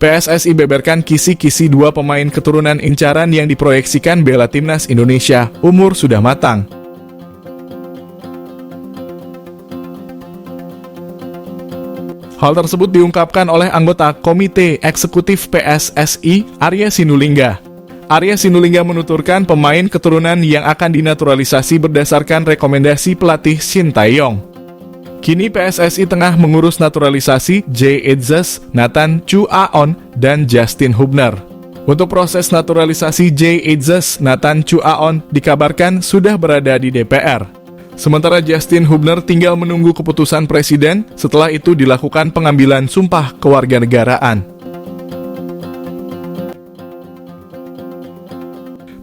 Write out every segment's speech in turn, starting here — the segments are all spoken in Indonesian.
PSSI beberkan kisi-kisi dua pemain keturunan incaran yang diproyeksikan bela timnas Indonesia, umur sudah matang. Hal tersebut diungkapkan oleh anggota Komite Eksekutif PSSI, Arya Sinulinga. Arya Sinulinga menuturkan pemain keturunan yang akan dinaturalisasi berdasarkan rekomendasi pelatih Shin Tae-yong. Kini PSSI tengah mengurus naturalisasi Jay Itzes, Nathan Chu Aon, dan Justin Hubner. Untuk proses naturalisasi Jay Itzes, Nathan Chu Aon dikabarkan sudah berada di DPR. Sementara Justin Hubner tinggal menunggu keputusan presiden, setelah itu dilakukan pengambilan sumpah kewarganegaraan.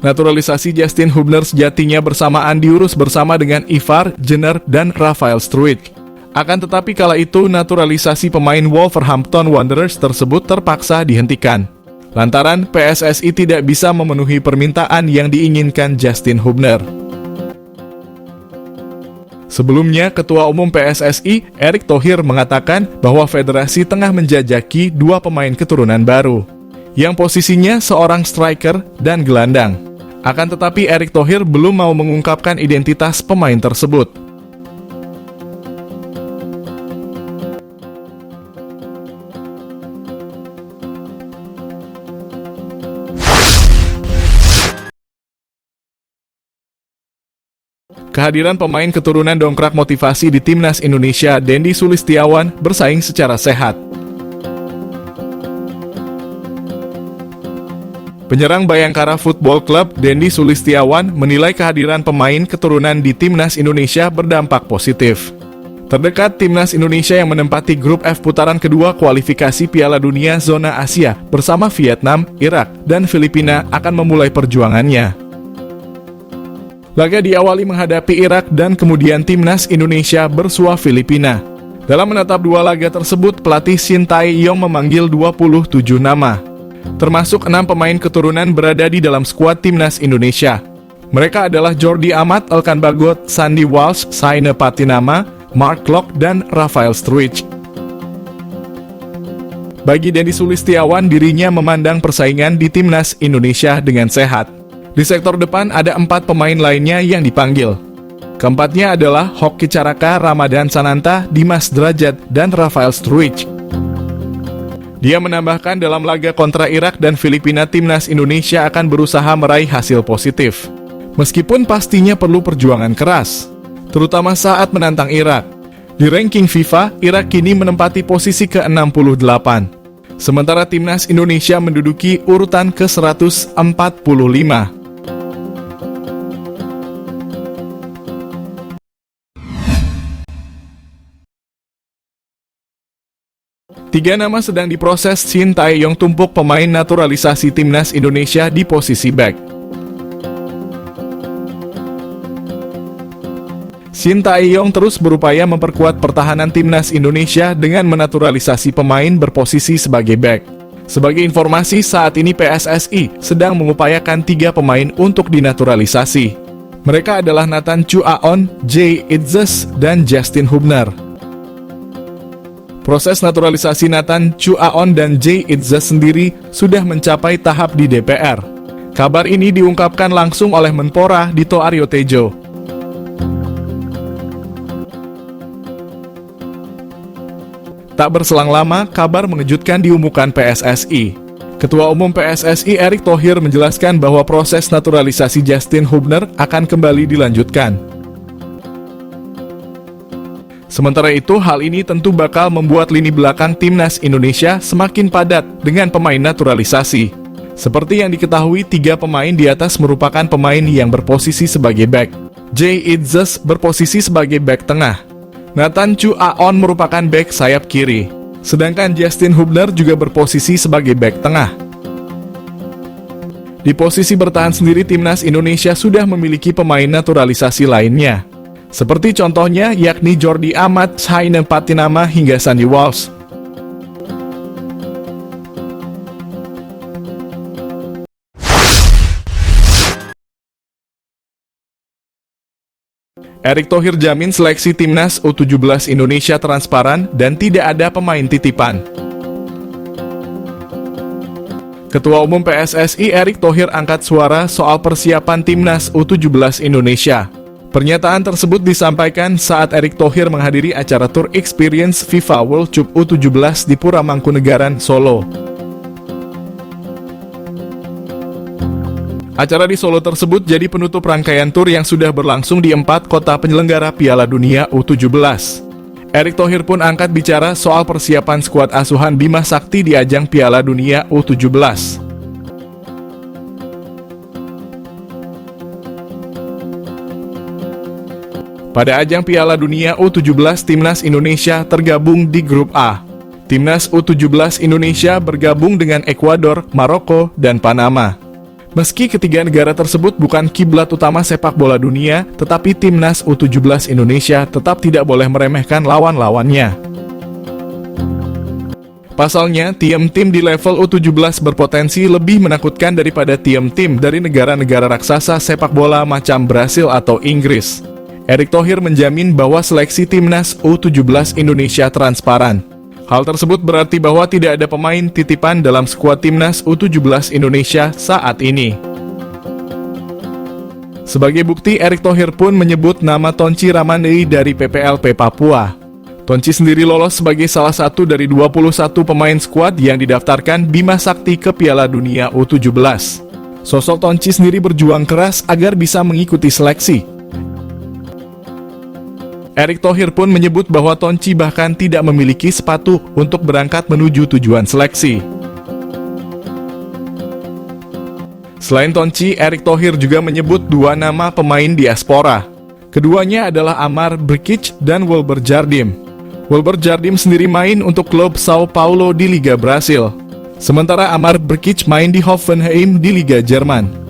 Naturalisasi Justin Hubner sejatinya bersamaan diurus bersama dengan Ivar Jenner dan Rafael Struijk. Akan tetapi kala itu naturalisasi pemain Wolverhampton Wanderers tersebut terpaksa dihentikan. Lantaran PSSI tidak bisa memenuhi permintaan yang diinginkan Justin Hubner. Sebelumnya, Ketua Umum PSSI, Erick Thohir mengatakan bahwa federasi tengah menjajaki dua pemain keturunan baru, yang posisinya seorang striker dan gelandang. Akan tetapi Erick Thohir belum mau mengungkapkan identitas pemain tersebut. Kehadiran pemain keturunan dongkrak motivasi di timnas Indonesia, Dendi Sulistiawan, bersaing secara sehat. Penyerang Bayangkara Football Club, Dendi Sulistiawan, menilai kehadiran pemain keturunan di timnas Indonesia berdampak positif. Terdekat, timnas Indonesia yang menempati grup F putaran kedua kualifikasi Piala Dunia Zona Asia bersama Vietnam, Irak, dan Filipina akan memulai perjuangannya. Laga diawali menghadapi Irak dan kemudian timnas Indonesia bersua Filipina. Dalam menatap dua laga tersebut, pelatih Shin Tae-yong memanggil 27 nama. Termasuk 6 pemain keturunan berada di dalam skuad timnas Indonesia. Mereka adalah Jordi Amat, Elkan Bagot, Sandy Walsh, Saine Patinama, Mark Klok, dan Rafael Struijk. Bagi Dendi Sulistiawan, dirinya memandang persaingan di timnas Indonesia dengan sehat. Di sektor depan ada 4 pemain lainnya yang dipanggil. Keempatnya adalah Hoki Caraka, Ramadan Sananta, Dimas Derajat, dan Rafael Struijk. Dia menambahkan dalam laga kontra Irak dan Filipina, timnas Indonesia akan berusaha meraih hasil positif. Meskipun pastinya perlu perjuangan keras, terutama saat menantang Irak. Di ranking FIFA, Irak kini menempati posisi ke-68. Sementara timnas Indonesia menduduki urutan ke-145. Tiga nama sedang diproses Shin Tae-yong tumpuk pemain naturalisasi timnas Indonesia di posisi bek. Shin Tae-yong terus berupaya memperkuat pertahanan timnas Indonesia dengan menaturalisasi pemain berposisi sebagai bek. Sebagai informasi, saat ini PSSI sedang mengupayakan 3 pemain untuk dinaturalisasi. Mereka adalah Nathan Chu Aon, Jay Itzes, dan Justin Hubner. Proses naturalisasi Nathan Chu Aon dan Jay Itzes sendiri sudah mencapai tahap di DPR. Kabar ini diungkapkan langsung oleh Menpora Dito Aryo Tejo. Tak berselang lama, kabar mengejutkan diumumkan PSSI. Ketua Umum PSSI Erick Thohir menjelaskan bahwa proses naturalisasi Justin Hubner akan kembali dilanjutkan. Sementara itu, hal ini tentu bakal membuat lini belakang timnas Indonesia semakin padat dengan pemain naturalisasi. Seperti yang diketahui, 3 pemain di atas merupakan pemain yang berposisi sebagai bek. Jay Itzes berposisi sebagai bek tengah. Nathan Chu Aon merupakan bek sayap kiri. Sedangkan Justin Hubner juga berposisi sebagai bek tengah. Di posisi bertahan sendiri, timnas Indonesia sudah memiliki pemain naturalisasi lainnya. Seperti contohnya yakni Jordi Amat, Saine Patinama, hingga Sandy Walsh. Erick Thohir jamin seleksi timnas U17 Indonesia transparan dan tidak ada pemain titipan. Ketua Umum PSSI Erick Thohir angkat suara soal persiapan Timnas U17 Indonesia. Pernyataan tersebut disampaikan saat Erick Thohir menghadiri acara Tour Experience FIFA World Cup U17 di Pura Mangkunegaran, Solo. Acara di Solo tersebut jadi penutup rangkaian tur yang sudah berlangsung di 4 kota penyelenggara Piala Dunia U17. Erick Thohir pun angkat bicara soal persiapan skuad asuhan Bima Sakti di ajang Piala Dunia U17. Pada ajang Piala Dunia U17, Timnas Indonesia tergabung di Grup A. Timnas U17 Indonesia bergabung dengan Ekuador, Maroko, dan Panama. Meski ketiga negara tersebut bukan kiblat utama sepak bola dunia, tetapi Timnas U17 Indonesia tetap tidak boleh meremehkan lawan-lawannya. Pasalnya, tim-tim di level U17 berpotensi lebih menakutkan daripada tim-tim dari negara-negara raksasa sepak bola macam Brasil atau Inggris. Erick Thohir menjamin bahwa seleksi Timnas U17 Indonesia transparan. Hal tersebut berarti bahwa tidak ada pemain titipan dalam skuad Timnas U17 Indonesia saat ini. Sebagai bukti, Erick Thohir pun menyebut nama Tonci Ramanei dari PPLP Papua. Tonci sendiri lolos sebagai salah satu dari 21 pemain skuad yang didaftarkan Bima Sakti ke Piala Dunia U17. Sosok Tonci sendiri berjuang keras agar bisa mengikuti seleksi. Erick Thohir pun menyebut bahwa Tonci bahkan tidak memiliki sepatu untuk berangkat menuju tujuan seleksi. Selain Tonci, Erick Thohir juga menyebut dua nama pemain diaspora. Keduanya adalah Amar Brkic dan Wilber Jardim. Wilber Jardim sendiri main untuk klub Sao Paulo di Liga Brasil. Sementara Amar Brkic main di Hoffenheim di Liga Jerman.